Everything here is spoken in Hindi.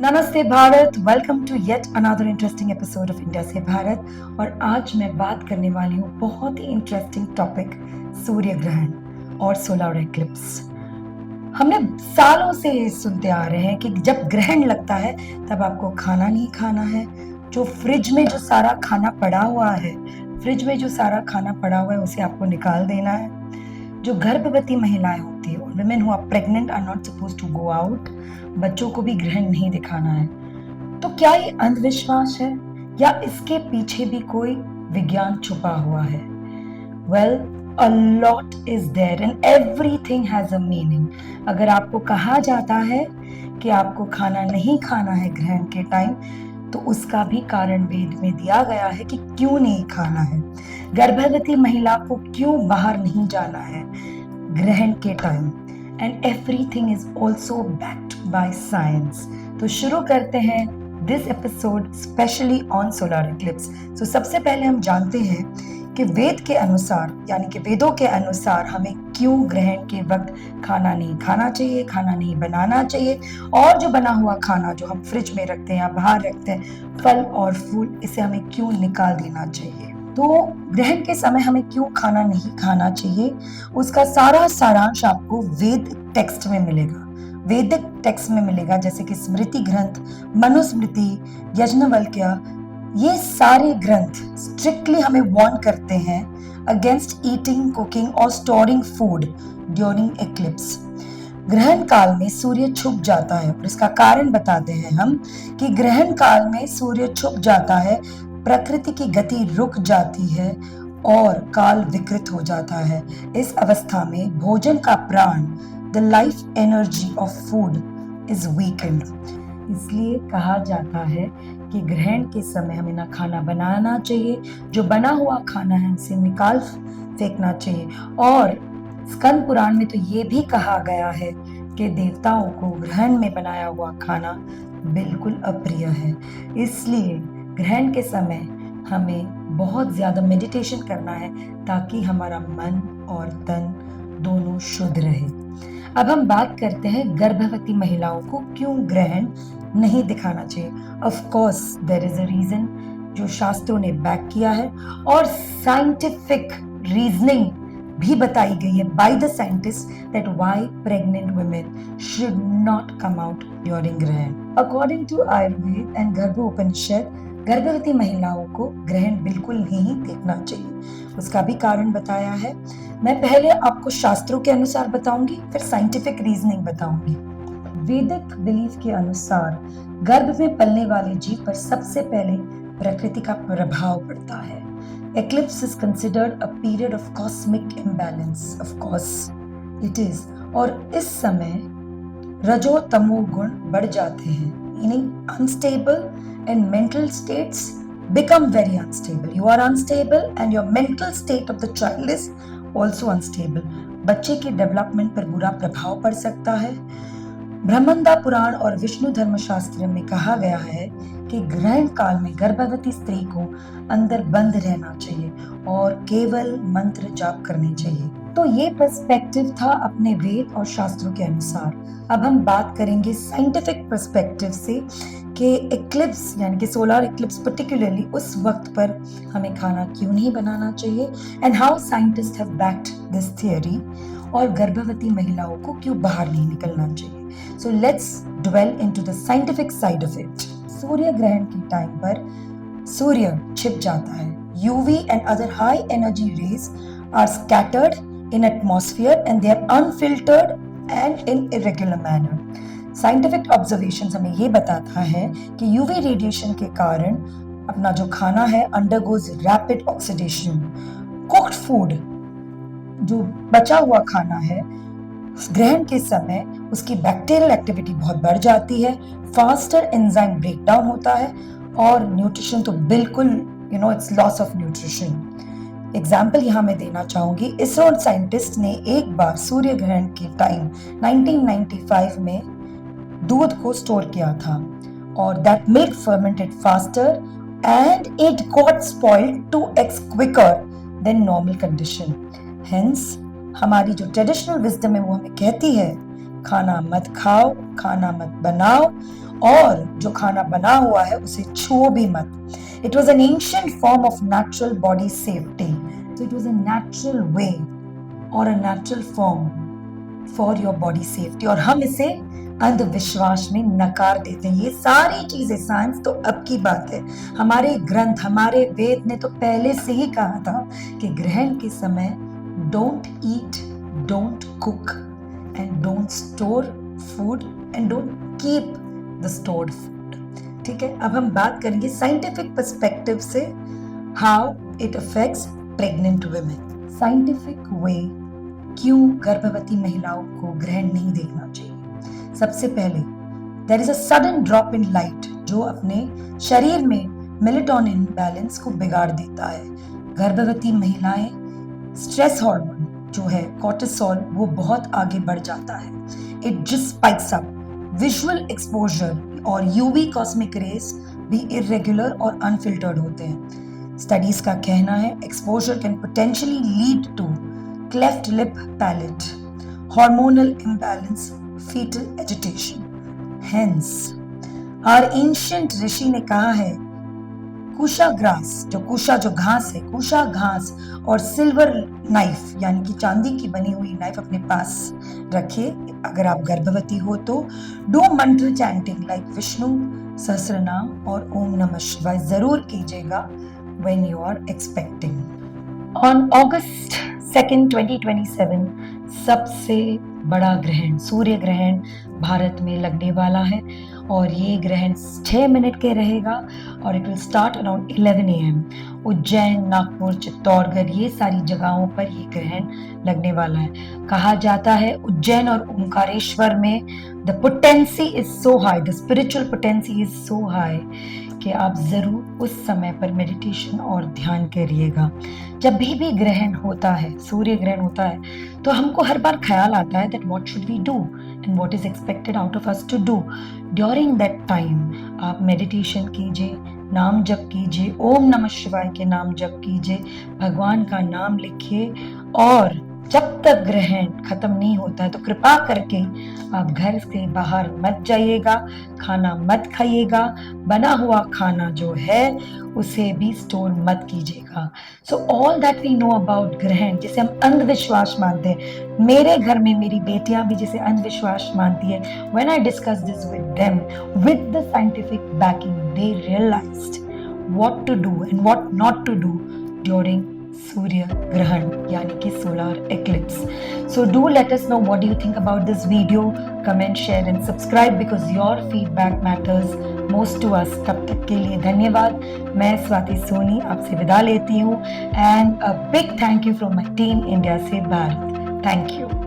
नमस्ते Bharat, welcome to yet another interesting episode of India से भारत। और आज मैं बात करने वाली हूँ बहुत ही इंटरेस्टिंग टॉपिक, सूर्य ग्रहण और सोलर एक्लिप्स। हमने सालों से सुनते आ रहे हैं कि जब ग्रहण लगता है तब आपको खाना नहीं खाना है। जो फ्रिज में जो सारा खाना पड़ा हुआ है उसे आपको निकाल देना है। जो गर्भवती महिलाएं होती है, women who are pregnant are not supposed to go out, बच्चों को भी ग्रहण नहीं दिखाना है। तो क्या ये अंधविश्वास है या इसके पीछे भी कोई विज्ञान छुपा हुआ है? Well, a lot is there and everything has a meaning. अगर आपको कहा जाता है कि आपको खाना नहीं खाना है ग्रहण के टाइम, तो उसका भी कारण वेद में दिया गया है कि क्यों नहीं खाना है। गर्भवती महिला को क्यों बाहर नहीं जाना है ग्रहण के time, and everything is also backed by science. तो शुरू करते हैं this episode specially on solar Eclipse. तो सबसे पहले हम जानते हैं कि वेद के अनुसार, यानी कि वेदों के अनुसार, हमें क्यों ग्रहण के वक्त खाना नहीं खाना चाहिए, खाना नहीं बनाना चाहिए, और जो बना हुआ खाना जो हम फ्रिज में रखते हैं या बाहर रखते हैं, फल और फूल, इसे हमें क्यों निकाल देना चाहिए। तो ग्रहण के समय हमें क्यों खाना नहीं खाना चाहिए, उसका सारा सारांश आपको वेद टेक्स्ट में मिलेगा, वैदिक टेक्स्ट में मिलेगा, जैसे कि स्मृति ग्रंथ, मनुस्मृति, यज्ञवल्क्य। ये सारे ग्रंथ स्ट्रिक्टली हमें वार्न करते हैं अगेंस्ट ईटिंग, कुकिंग और स्टोरिंग फूड ड्यूरिंग एक्लिप्स। ग्रहण काल में सूर्य छुप जाता है, और इसका कारण बताते हैं हम कि ग्रहण काल में सूर्य छुप जाता है, प्रकृति की गति रुक जाती है और काल विकृत हो जाता है। इस अवस्था में भोजन का प्राण, the life energy of food, is weekend. इसलिए कहा जाता है कि ग्रहण के समय हमें ना खाना बनाना चाहिए, जो बना हुआ खाना है उसे निकाल फेंकना चाहिए। और स्कंद पुराण में तो ये भी कहा गया है कि देवताओं को ग्रहण में बनाया हुआ खाना बिल्कुल अप्रिय है। इसलिए ग्रहण के समय हमें बहुत ज्यादा मेडिटेशन करना है ताकि हमारा मन और तन दोनों शुद्ध रहे। अब हम बात करते हैं गर्भवती महिलाओं को क्यों ग्रहण नहीं दिखाना चाहिए। Of course there is a reason जो शास्त्रों ने बैक किया है, और साइंटिफिक रीजनिंग भी बताई गई है by the scientist that why pregnant women should not come out during ग्रहण। अकॉर्डिंग टू आयुर्वेद एंड गर्भोपनिषद, गर्भवती महिलाओं को ग्रहण बिल्कुल नहीं देखना चाहिए। उसका भी कारण बताया है। मैं पहले आपको शास्त्रों के अनुसार बताऊंगी, फिर साइंटिफिक रीजनिंग बताऊंगी। वैदिक बिलीफ के अनुसार गर्भ में पलने वाले जीव पर सबसे पहले प्रकृति का प्रभाव पड़ता है। Eclipse is considered a period of cosmic imbalance. Of course it is. और इस समय रजो तमो गुण बढ़ जाते हैं, meaning unstable and mental states become very unstable. You are unstable and your mental state of the child is also unstable. बच्चे की डेवलपमेंट पर बुरा प्रभाव पड़ सकता है। ब्रह्मंदा पुराण और विष्णु धर्मशास्त्र में कहा गया है कि ग्रहण काल में गर्भवती स्त्री को अंदर बंद रहना चाहिए और केवल मंत्र जाप करने चाहिए। तो ये पर्सपेक्टिव था अपने वेद और शास्त्रों के अनुसार। अब हम बात करेंगे साइंटिफिक पर्सपेक्टिव से कि एक्लिप्स, यानी कि सोलर एक्लिप्स पर्टिकुलरली, उस वक्त पर हमें खाना क्यों नहीं बनाना चाहिए, and how scientist have backed this theory, और गर्भवती महिलाओं को क्यों बाहर नहीं निकलना चाहिए। So let's dwell into the scientific side of it. सूर्य ग्रहण के टाइम पर सूर्य छिप जाता है। UV and other high energy rays are scattered in atmosphere and they are unfiltered and in irregular manner. Scientific observation हमें ये बताता है कि यूवी रेडिएशन के कारण अपना जो खाना है undergoes rapid oxidation. Cooked food, जो बचा हुआ खाना है, ग्रहण के समय उसकी बैक्टीरियल एक्टिविटी बहुत बढ़ जाती है, फास्टर एंजाइम ब्रेकडाउन होता है, और न्यूट्रिशन तो बिल्कुल it's loss of nutrition. Example यहाँ मैं देना चाहूंगी। इसरो साइंटिस्ट ने एक बार सूर्य ग्रहण के टाइम 1995 में दूध को स्टोर किया था, और that milk fermented faster and it got spoiled 2x quicker than normal condition. Hence हमारी जो ट्रेडिशनल विजडम है वो हमें कहती है खाना मत खाओ, खाना मत बनाओ, और जो खाना बना हुआ है उसे छुओ भी मत. It was an ancient form of natural body safety. So it was a natural way or a natural form for your body safety. और हम इसे अंधविश्वास में नकार देते हैं. ये सारी चीजें साइंस तो अब की बात है. हमारे ग्रंथ, हमारे वेद ने तो पहले से ही कहा था कि ग्रहण के समय don't eat, don't cook and don't store food and don't keep the stored food. ठीक है, अब हम बात करेंगे साइंटिफिक पर्सपेक्टिव से how it affects pregnant women. Scientific way क्यों गर्भवती महिलाओं को ग्रहण नहीं देखना चाहिए. सबसे पहले there is a sudden drop in light जो अपने शरीर में मेलेटोनिन बैलेंस को बिगाड़ देता है. गर्भवती महिलाएं स्ट्रेस हार्मोन जो है कॉर्टिसोल वो बहुत आगे बढ़ जाता है. It just spikes up. Visual exposure और यूवी कॉस्मिक रेज भी इरेगुलर और अनफिल्टर्ड होते हैं. स्टडीज का कहना है exposure can potentially lead to cleft lip palate, hormonal imbalance, fetal agitation. Hence, our ancient ऋषि ने कहा है कुशा ग्रास, जो घास है, कुशा घास और सिल्वर नाइफ यानी कि चांदी की बनी हुई नाइफ अपने पास रखे. अगर आप गर्भवती हो तो डू मंत्र चैंटिंग लाइक विष्णु सहस्रनाम और ओम नमः शिवाय जरूर कीजिएगा when you are expecting. On August 2nd, 2027 सबसे बड़ा ग्रहण सूर्य ग्रहण भारत में लगने वाला है और ये ग्रहण 6 मिनट के रहेगा और it will start around 11 AM. Ujjain, Nagpur, Chittorgarh ये सारी जगहों पर ये ग्रहण लगने वाला है. कहा जाता है उज्जैन और ओंकारेश्वर में the potency is so high, the spiritual potency is so high कि आप जरूर उस समय पर मेडिटेशन और ध्यान करिएगा. जब भी ग्रहण होता है, सूर्य ग्रहण होता है, तो हमको हर बार ख्याल आता है that what should we do and what is expected out of us to do. During that time आप मेडिटेशन कीजिए, नाम जप कीजिए, ओम नमः शिवाय के नाम जप कीजिए, भगवान का नाम लिखिए और जब तक ग्रहण खत्म नहीं होता है तो कृपा करके आप घर से बाहर मत जाइएगा, खाना मत खाइएगा, बना हुआ खाना जो है उसे भी स्टोर मत कीजिएगा. So all that we know about ग्रहण जिसे हम अंधविश्वास मानते हैं, मेरे घर में मेरी बेटियां भी जिसे अंधविश्वास मानती है, when I discuss this with them with the scientific backing they realised what to do and what not to do during सूर्य ग्रहण यानी कि solar eclipse. So do let us know what do you think about this video. Comment, share and subscribe because your feedback matters most to us. तब तक के लिए धन्यवाद. मैं स्वाति सोनी आपसे विदा लेती हूँ and a big thank you from my team India से भारत. Thank you.